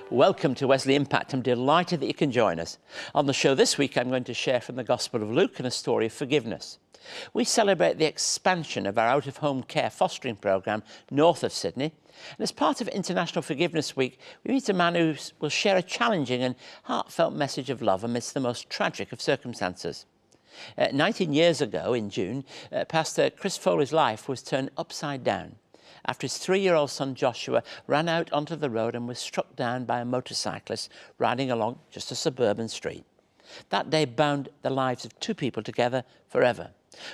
Welcome to Wesley Impact. I'm delighted that you can join us. On the show this week, I'm going to share from the Gospel of Luke and a story of forgiveness. We celebrate the expansion of our out-of-home care fostering programme north of Sydney. And as part of International Forgiveness Week, we meet a man who will share a challenging and heartfelt message of love amidst the most tragic of circumstances. 19 years ago, in June, Pastor Chris Foley's life was turned upside down after his 3-year-old son Joshua ran out onto the road and was struck down by a motorcyclist riding along just a suburban street. That day bound the lives of 2 people together forever.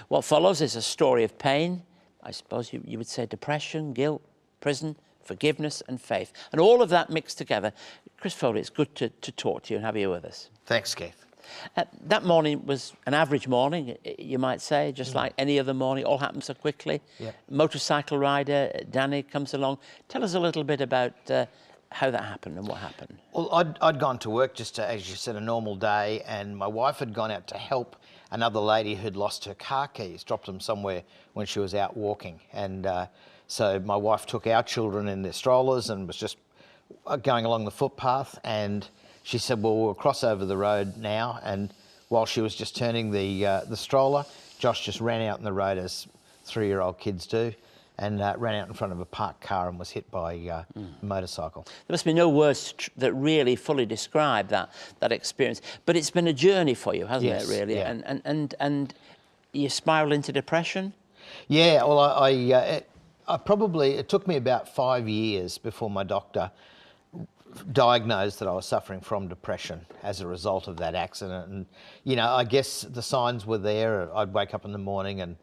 What follows is a story of pain, I suppose you would say depression, guilt, prison, forgiveness and faith. And all of that mixed together. Chris Foley, it's good to talk to you and have you with us. Thanks, Keith. That morning was an average morning, you might say, just like any other morning. All happened so quickly. Yeah. Motorcycle rider, Danny, comes along. Tell us a little bit about how that happened and what happened. Well, I'd gone to work just, as you said, a normal day, and my wife had gone out to help another lady who'd lost her car keys, dropped them somewhere when she was out walking. And so my wife took our children in their strollers and was just going along the footpath, and she said, well, we'll cross over the road now. And while she was just turning the stroller, Josh just ran out in the road as 3-year-old kids do, and ran out in front of a parked car and was hit by a motorcycle. There must be no words that really fully describe that experience. But it's been a journey for you, hasn't it, really? Yeah. And you spiraled into depression? Yeah, well, it took me about 5 years before my doctor diagnosed that I was suffering from depression as a result of that accident. And, you know, I guess the signs were there. I'd wake up in the morning and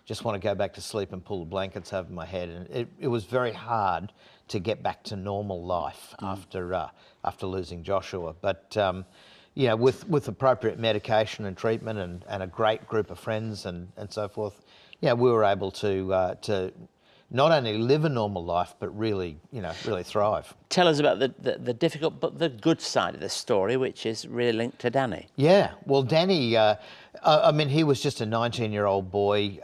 just want to go back to sleep and pull the blankets over my head. And it was very hard to get back to normal life after losing Joshua. But, you know, with appropriate medication and treatment and a great group of friends and so forth, yeah, we were able to not only live a normal life, but really, you know, really thrive. Tell us about the difficult but the good side of this story, which is really linked to Danny. Yeah, well, Danny, I mean, he was just a 19-year-old boy,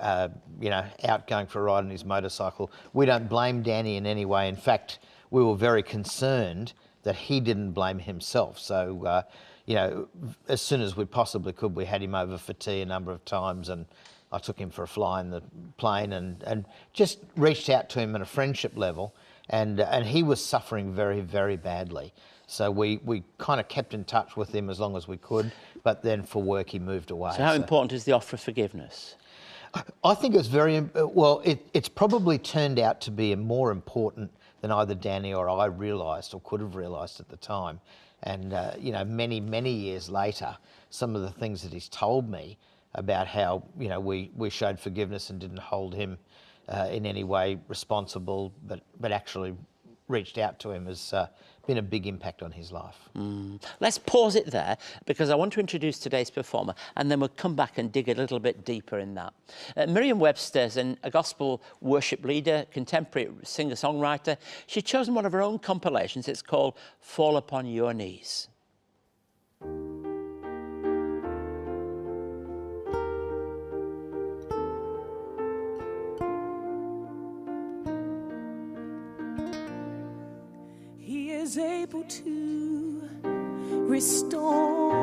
you know, out going for a ride on his motorcycle. We don't blame Danny in any way. In fact, we were very concerned that he didn't blame himself. So, you know, as soon as we possibly could, we had him over for tea a number of times, and I took him for a fly in the plane and just reached out to him at a friendship level, and he was suffering very, very badly. So we kind of kept in touch with him as long as we could, but then for work he moved away. So how important is the offer of forgiveness? I think it's very, well, it's probably turned out to be more important than either Danny or I realised or could have realised at the time. And, you know, many, many years later, some of the things that he's told me about how, you know, we showed forgiveness and didn't hold him in any way responsible, but actually reached out to him has been a big impact on his life. Let's pause it there, because I want to introduce today's performer, and then we'll come back and dig a little bit deeper in that. Merriam-Webster's a gospel worship leader, contemporary singer-songwriter. She's chosen one of her own compilations. It's called Fall Upon Your Knees. Is able to restore.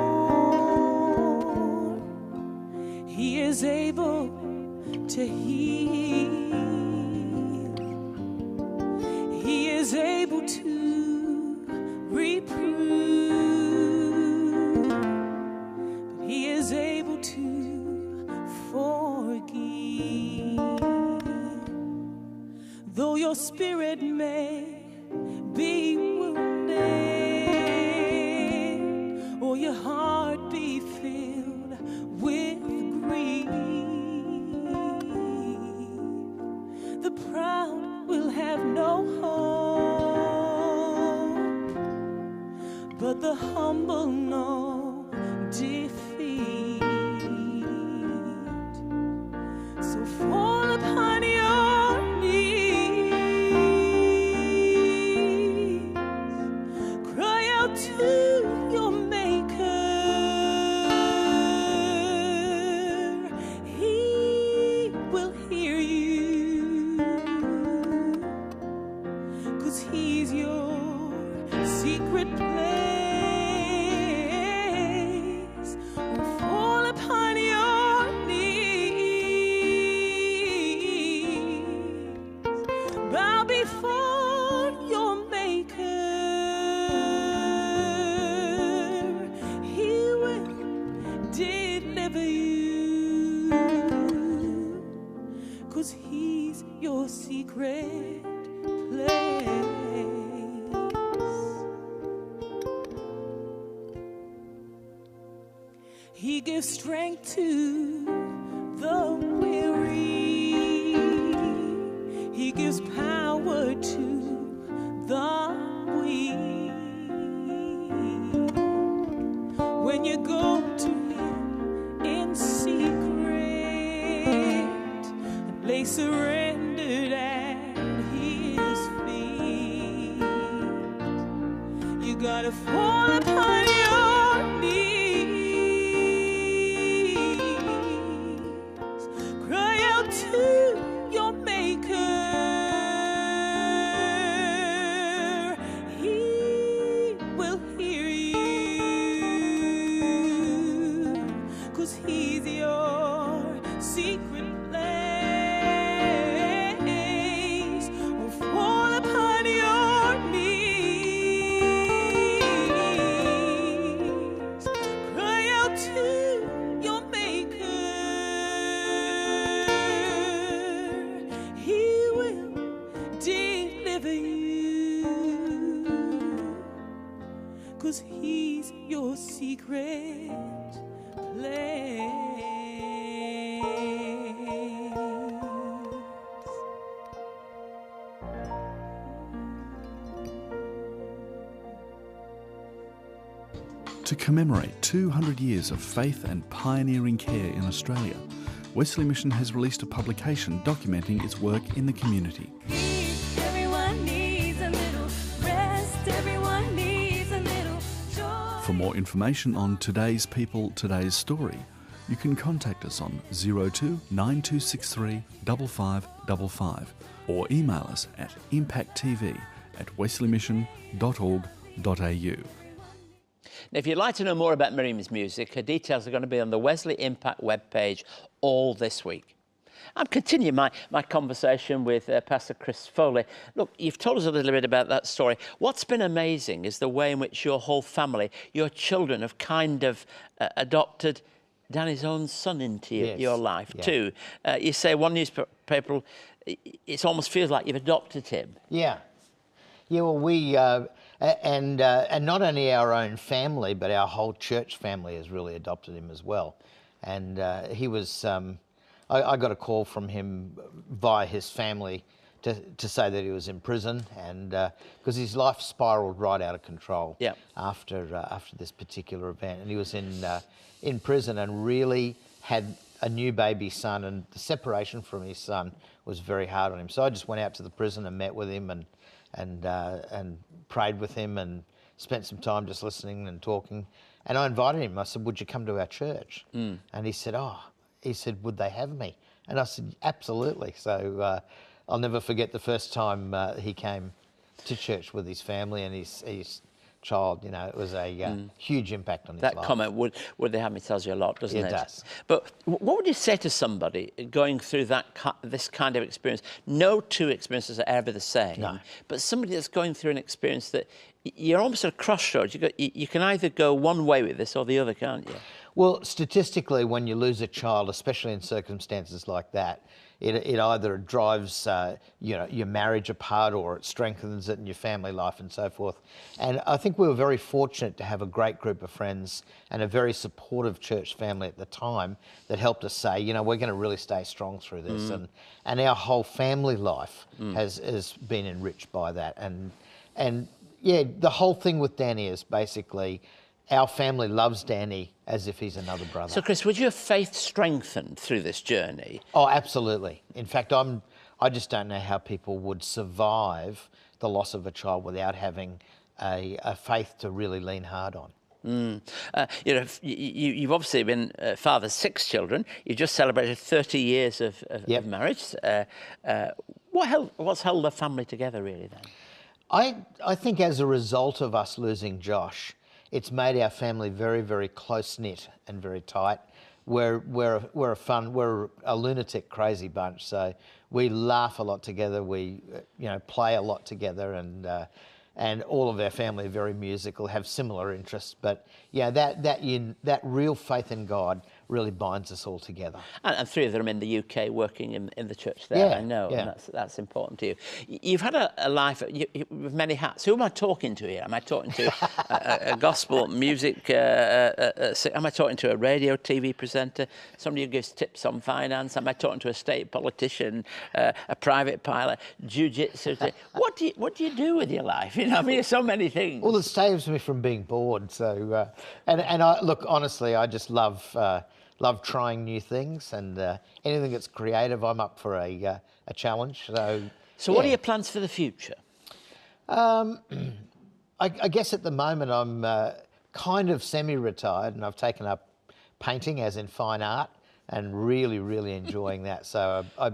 He is able to heal. He is able to reprove. But he is able to forgive. Though your spirit may be wounded, or your heart be filled with grief, the proud will have no hope, but the humble know defeat. So fall upon your knees. To your Maker, He will hear you, 'cause He's your secret place, will fall upon your knees, bow before your Maker. He will deliver you, 'cause he's your secret place. He gives strength to the weary. He gives power to the weak. When you go to him in secret and lay surrendered at his feet, you gotta fall upon your knees, cry out to your Maker. He will hear you, 'cause he's your secret place. Will fall upon your knees, cry out to your Maker. He will deliver you, 'cause he's your secret place. To commemorate 200 years of faith and pioneering care in Australia, Wesley Mission has released a publication documenting its work in the community. Everyone needs a little rest. Everyone needs a little joy. For more information on today's people, today's story, you can contact us on 02 9263 5555 or email us at impacttv@wesleymission.org.au. Now, if you'd like to know more about Miriam's music, her details are going to be on the Wesley Impact webpage all this week. I'm continuing my conversation with Pastor Chris Foley. Look, you've told us a little bit about that story. What's been amazing is the way in which your whole family, your children, have kind of adopted Danny's own son into your life too. You say one newspaper, it almost feels like you've adopted him. Yeah. Yeah, well, we, and not only our own family, but our whole church family has really adopted him as well. And he was, I got a call from him via his family to say that he was in prison, and because his life spiraled right out of control after this particular event. And he was in prison and really had a new baby son, and the separation from his son was very hard on him. So I just went out to the prison and met with him and prayed with him and spent some time just listening and talking. And I invited him. I said, "Would you come to our church?" And he said, "Would they have me?" And I said, "Absolutely." So I'll never forget the first time he came to church with his family and his child. You know, it was a huge impact on his life. That comment, would they have me, tells you a lot, doesn't it? It does. But what would you say to somebody going through this kind of experience? No two experiences are ever the same. No. But somebody that's going through an experience that you're almost at a crossroads. You can either go one way with this or the other, can't you? Well, statistically, when you lose a child, especially in circumstances like that, it either drives your marriage apart or it strengthens it in your family life and so forth. And I think we were very fortunate to have a great group of friends and a very supportive church family at the time that helped us say, we're going to really stay strong through this. And our whole family life has been enriched by that. And yeah, the whole thing with Danny is basically our family loves Danny as if he's another brother. So, Chris, would your faith strengthen through this journey? Oh, absolutely. In fact, I just don't know how people would survive the loss of a child without having a faith to really lean hard on. You've obviously been father of 6 children. You just celebrated 30 years of marriage. What's held the family together, really, then? I think as a result of us losing Josh, it's made our family very, very close-knit and very tight. We're a lunatic, crazy bunch. So we laugh a lot together. We, play a lot together, and all of our family are very musical, have similar interests. But yeah, that real faith in God really binds us all together. And three of them in the UK working in the church there, Yeah, I know, yeah. and that's important to you. You've had a life with many hats. Who am I talking to here? Am I talking to a gospel music, am I talking to a radio, TV presenter, somebody who gives tips on finance? Am I talking to a state politician, a private pilot, jiu-jitsu? What do you do with your life? I mean, there's so many things. Well, it saves me from being bored. So, and I look, honestly, I just love trying new things, and anything that's creative, I'm up for a challenge. So what are your plans for the future? I guess at the moment I'm kind of semi-retired, and I've taken up painting, as in fine art, and really, really enjoying that. So I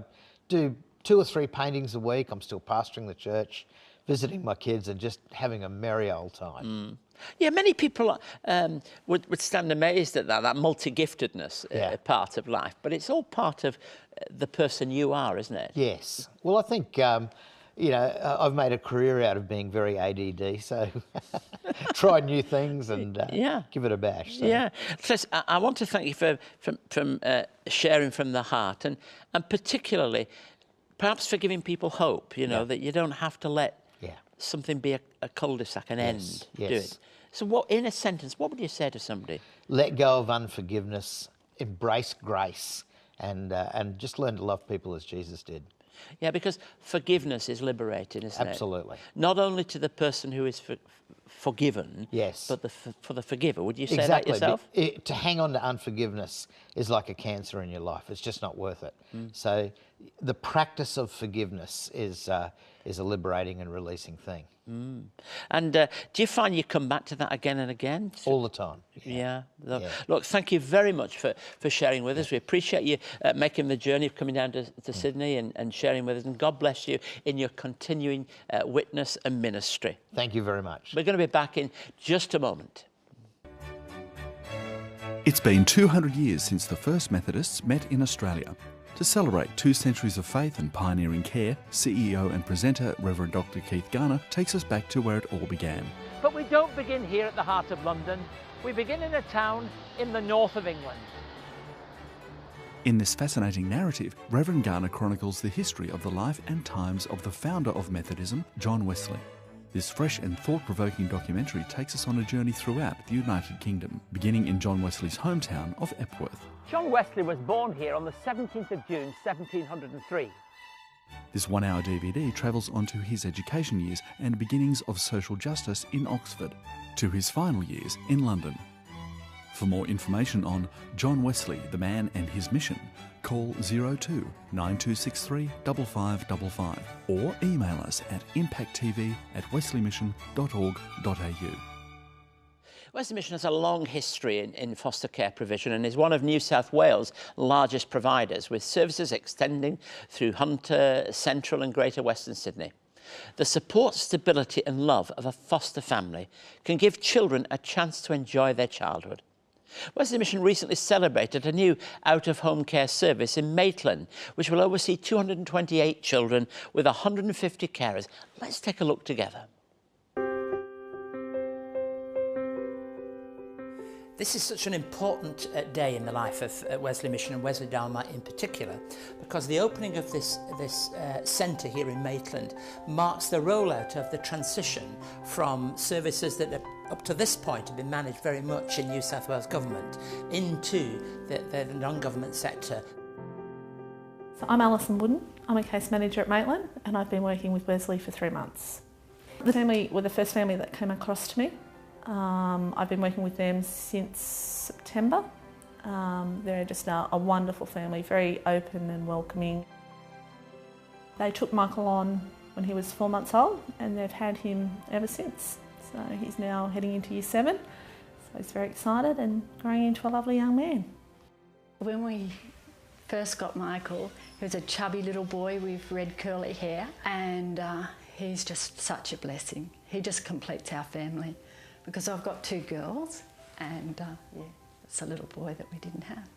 do 2 or 3 paintings a week. I'm still pastoring the church, visiting my kids, and just having a merry old time. Yeah, many people would stand amazed at that multi-giftedness part of life, but it's all part of the person you are, isn't it? Yes. Well, I think, I've made a career out of being very ADD, so try new things and give it a bash. So. Yeah. Chris, I want to thank you for sharing from the heart, and particularly perhaps for giving people hope, that you don't have to let something be a cul-de-sac, an end. Yes. Do it. So in a sentence, what would you say to somebody? Let go of unforgiveness, embrace grace, and just learn to love people as Jesus did. Yeah, because forgiveness is liberating, isn't it? Absolutely. Not only to the person who is forgiven, yes, but for the forgiver. Would you say exactly. that yourself? To hang on to unforgiveness is like a cancer in your life. It's just not worth it. So the practice of forgiveness is a liberating and releasing thing. And do you find you come back to that again and again? All the time. Yeah. Look, thank you very much for sharing with us. We appreciate you making the journey of coming down to Sydney and sharing with us. And God bless you in your continuing witness and ministry. Thank you very much. We're going to be back in just a moment. It's been 200 years since the first Methodists met in Australia. To celebrate 2 centuries of faith and pioneering care, CEO and presenter Reverend Dr. Keith Garner takes us back to where it all began. But we don't begin here at the heart of London. We begin in a town in the north of England. In this fascinating narrative, Reverend Garner chronicles the history of the life and times of the founder of Methodism, John Wesley. This fresh and thought-provoking documentary takes us on a journey throughout the United Kingdom, beginning in John Wesley's hometown of Epworth. John Wesley was born here on the 17th of June, 1703. This 1-hour DVD travels onto his education years and beginnings of social justice in Oxford, to his final years in London. For more information on John Wesley, the man and his mission, call 02 9263 5555 or email us at impacttv@wesleymission.org.au. Wesley Mission has a long history in foster care provision and is one of New South Wales' largest providers, with services extending through Hunter, Central and Greater Western Sydney. The support, stability and love of a foster family can give children a chance to enjoy their childhood. Wesley Mission recently celebrated a new out-of-home care service in Maitland, which will oversee 228 children with 150 carers. Let's take a look together. This is such an important day in the life of Wesley Mission and Wesley Dharma in particular, because the opening of this centre here in Maitland marks the rollout of the transition from services that up to this point have been managed very much in New South Wales Government into the non-government sector. So I'm Alison Wooden, I'm a case manager at Maitland and I've been working with Wesley for 3 months. The family were the first family that came across to me. I've been working with them since September. They're just a wonderful family, very open and welcoming. They took Michael on when he was 4 months old and they've had him ever since. So he's now heading into year 7, so he's very excited and growing into a lovely young man. When we first got Michael, he was a chubby little boy with red curly hair and he's just such a blessing. He just completes our family because I've got 2 girls and yeah, it's a little boy that we didn't have.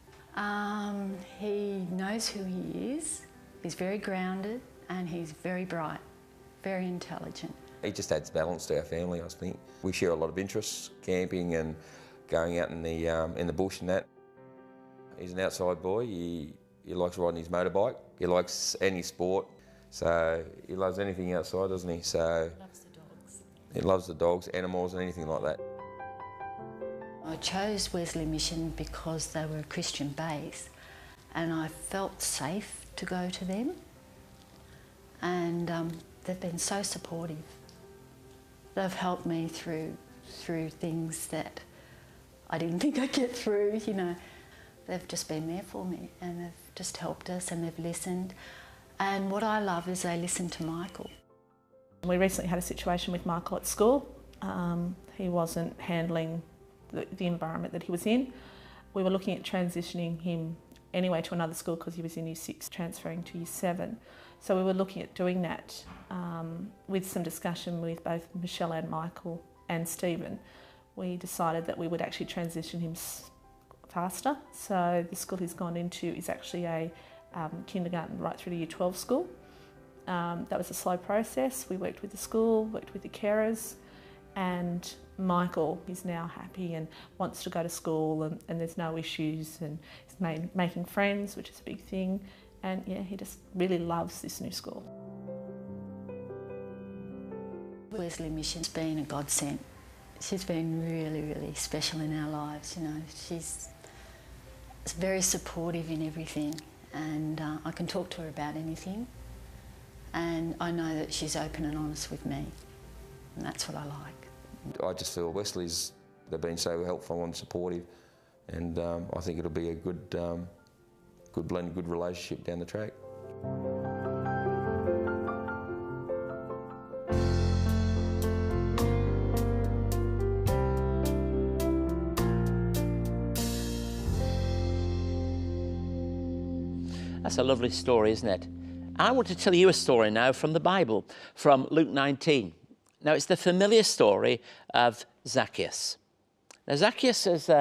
He knows who he is. He's very grounded and he's very bright, very intelligent. He just adds balance to our family, I think. We share a lot of interests, camping and going out in the bush and that. He's an outside boy. He likes riding his motorbike. He likes any sport. So he loves anything outside, doesn't he? So Loves the dogs. he loves the dogs, animals and anything like that. I chose Wesley Mission because they were a Christian base and I felt safe to go to them, and they've been so supportive. They've helped me through things that I didn't think I'd get through, you know. They've just been there for me and they've just helped us and they've listened. And what I love is they listen to Michael. We recently had a situation with Michael at school. He wasn't handling the environment that he was in. We were looking at transitioning him anyway to another school because he was in Year 6, transferring to Year 7. So we were looking at doing that with some discussion with both Michelle and Michael and Stephen. We decided that we would actually transition him faster. So the school he's gone into is actually a kindergarten right through to Year 12 school. That was a slow process. We worked with the school, worked with the carers, and Michael is now happy and wants to go to school and there's no issues, and he's making friends, which is a big thing. And yeah, he just really loves this new school. Wesley Mission's been a godsend. She's been really, really special in our lives, you know. She's very supportive in everything, and I can talk to her about anything, and I know that she's open and honest with me, and that's what I like. I just feel they've been so helpful and supportive, and I think it'll be a good blend, good relationship down the track. That's a lovely story, isn't it? I want to tell you a story now from the Bible, from Luke 19. Now, it's the familiar story of Zacchaeus. Now, Zacchaeus is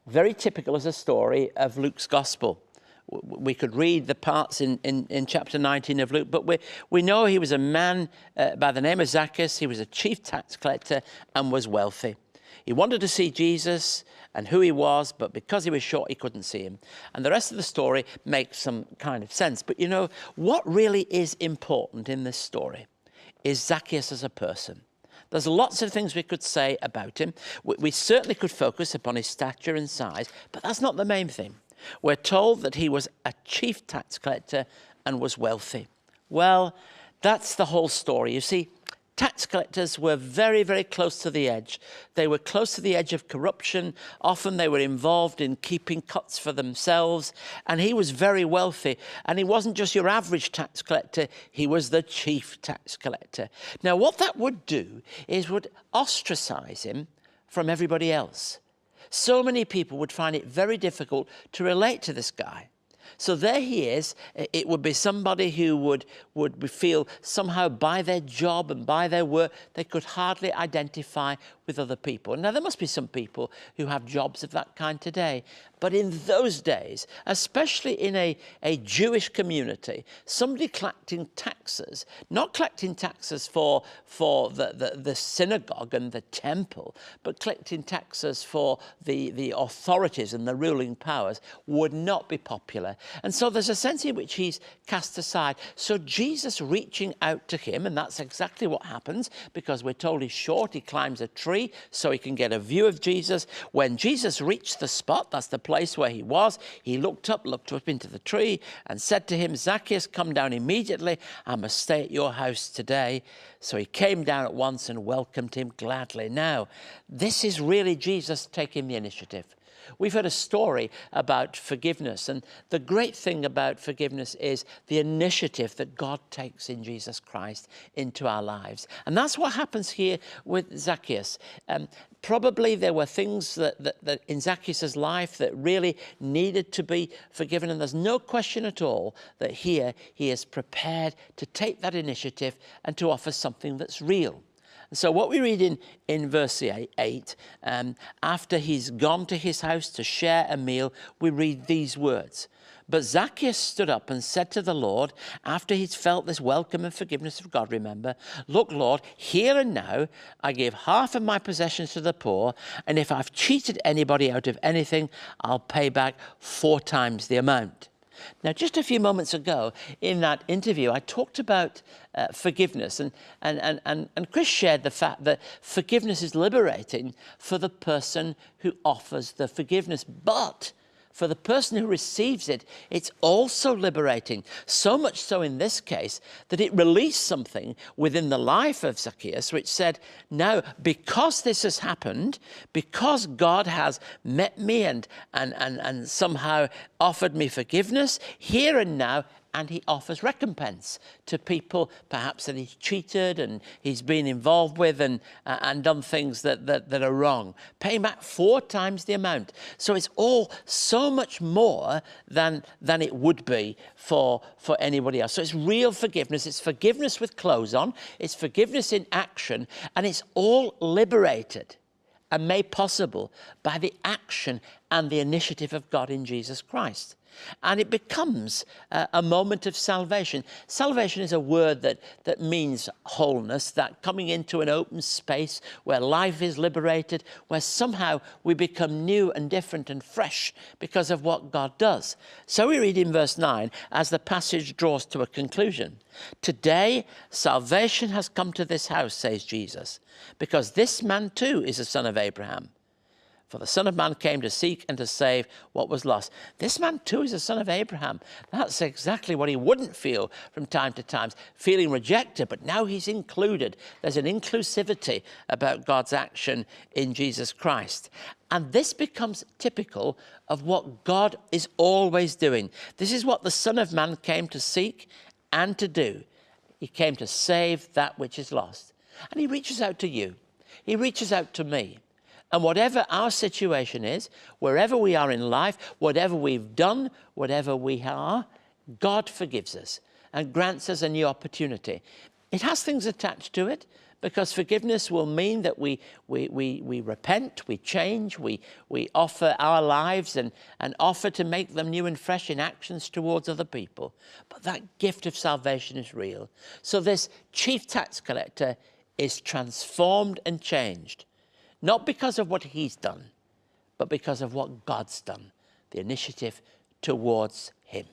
very typical as a story of Luke's Gospel. We could read the parts in chapter 19 of Luke, but we know he was a man by the name of Zacchaeus. He was a chief tax collector and was wealthy. He wanted to see Jesus and who he was, but because he was short, he couldn't see him. And the rest of the story makes some kind of sense. But you know, what really is important in this story is Zacchaeus as a person. There's lots of things we could say about him. We certainly could focus upon his stature and size, but that's not the main thing. We're told that he was a chief tax collector and was wealthy. Well, that's the whole story. You see, tax collectors were very, very close to the edge. They were close to the edge of corruption. Often they were involved in keeping cuts for themselves. And he was very wealthy. And he wasn't just your average tax collector. He was the chief tax collector. Now, what that would do is would ostracize him from everybody else. So many people would find it very difficult to relate to this guy. So there he is. It would be somebody who would feel somehow by their job and by their work, they could hardly identify with other people. Now, there must be some people who have jobs of that kind today. But in those days, especially in a Jewish community, somebody collecting taxes, not collecting taxes for the synagogue and the temple, but collecting taxes for the authorities and the ruling powers would not be popular. And so there's a sense in which he's cast aside. So Jesus reaching out to him, and that's exactly what happens, because we're told he's short, he climbs a tree so he can get a view of Jesus. When Jesus reached the spot, that's the place where he was, he looked up into the tree and said to him, "Zacchaeus, come down immediately. I must stay at your house today." So he came down at once and welcomed him gladly. Now, this is really Jesus taking the initiative. We've heard a story about forgiveness, and the great thing about forgiveness is the initiative that God takes in Jesus Christ into our lives. And that's what happens here with Zacchaeus. Probably there were things that in Zacchaeus' life that really needed to be forgiven, and there's no question at all that here he is prepared to take that initiative and to offer something that's real. So what we read in verse 8, after he's gone to his house to share a meal, we read these words. But Zacchaeus stood up and said to the Lord, after he'd felt this welcome and forgiveness of God, remember, look, Lord, here and now I give half of my possessions to the poor, and if I've cheated anybody out of anything, I'll pay back 4 times the amount. Now, just a few moments ago in that interview, I talked about forgiveness, and Chris shared the fact that forgiveness is liberating for the person who offers the forgiveness, but for the person who receives it, it's also liberating. So much so in this case that it released something within the life of Zacchaeus, which said, now, because this has happened, because God has met me and somehow offered me forgiveness, here and now, and he offers recompense to people perhaps that he's cheated and he's been involved with and done things that are wrong. Pay back 4 times the amount. So it's all so much more than it would be for anybody else. So it's real forgiveness. It's forgiveness with clothes on. It's forgiveness in action. And it's all liberated and made possible by the action and the initiative of God in Jesus Christ. And it becomes a moment of salvation. Salvation is a word that means wholeness, that coming into an open space where life is liberated, where somehow we become new and different and fresh because of what God does. So we read in verse 9, as the passage draws to a conclusion, today salvation has come to this house, says Jesus, because this man too is a son of Abraham. For the Son of Man came to seek and to save what was lost. This man too is a son of Abraham. That's exactly what he wouldn't feel from time to time, feeling rejected, but now he's included. There's an inclusivity about God's action in Jesus Christ. And this becomes typical of what God is always doing. This is what the Son of Man came to seek and to do. He came to save that which is lost. And he reaches out to you. He reaches out to me. And whatever our situation is, wherever we are in life, whatever we've done, whatever we are, God forgives us and grants us a new opportunity. It has things attached to it, because forgiveness will mean that we repent, we change, we offer our lives and offer to make them new and fresh in actions towards other people. But that gift of salvation is real. So this chief tax collector is transformed and changed. Not because of what he's done, but because of what God's done, the initiative towards him.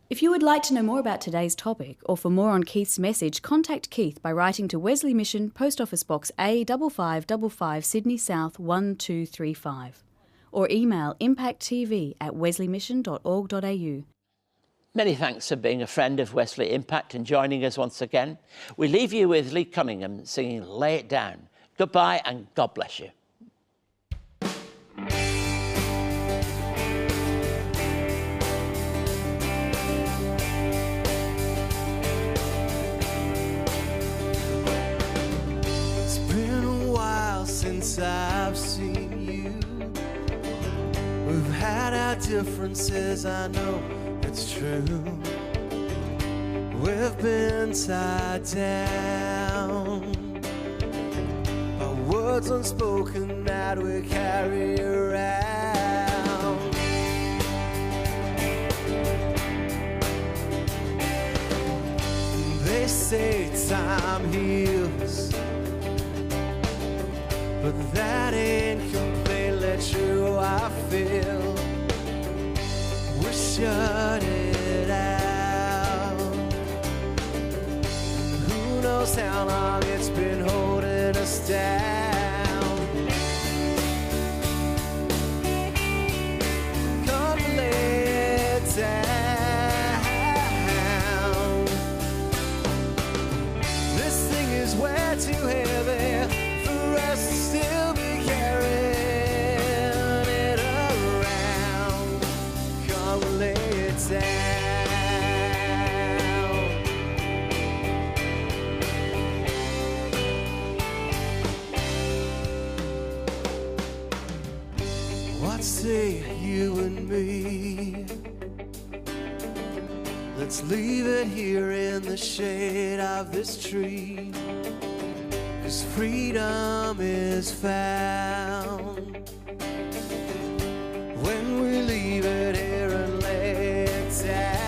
If you would like to know more about today's topic, or for more on Keith's message, contact Keith by writing to Wesley Mission, Post Office Box A5555, Sydney South 1235, or email impacttv@wesleymission.org.au. Many thanks for being a friend of Wesley Impact and joining us once again. We leave you with Lee Cunningham singing Lay It Down. Goodbye and God bless you. It's been a while since I've seen you. We've had our differences, I know it's true. We've been tied down, words unspoken that we carry around. They say time heals, but that ain't completely true, I feel. We shut it out. Who knows how long it's been holding us down. Down. This thing is way too heavy for us to still be carrying. Let's say you and me. Let's leave it here in the shade of this tree, 'cause freedom is found when we leave it here and lay it down.